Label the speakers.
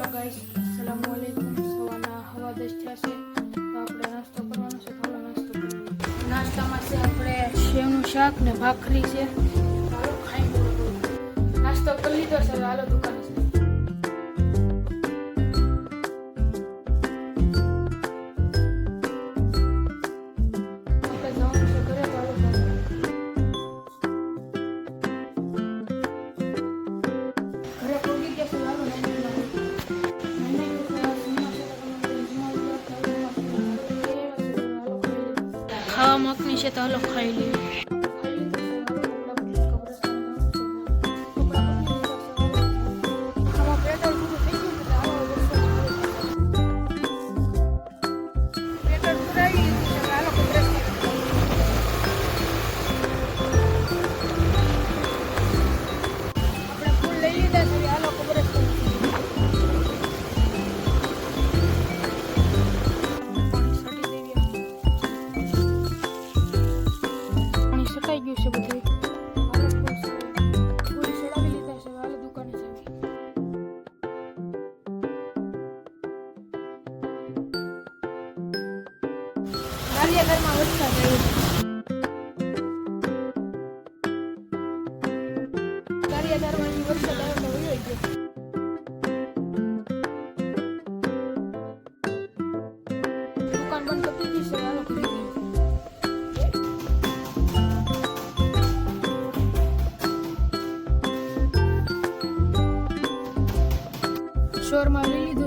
Speaker 1: Hello guys, અસલામુ અલૈકુમ. સવારના હવા 10 થયા છે તો આપણે નાસ્તો કરવાનો છે. થોડો નાસ્તો કરીએ. નાસ્તામાં છે આપણે સેવનું શાક ને ભાખરી છે. હાલો ખાઈ લો. નાસ્તો કરી લીધો છે. હાલો દુકાને છે. આપણે જવાનું છે ઘરે. હાલો ઘરે પહોંચી ગયા છે. હાલો ખાવા મકની છે તો હાલો ખાઈ લઈએ. ઘરમાં વરસાદ આવ્યો છે. ગારિયાધારમાં વરસાદ આવ્યો તો વયો ગયો. દુકાન બંધ કરી દીધી છે. હાલો ખરી ગઈ. શોરમાં લઈ લીધું.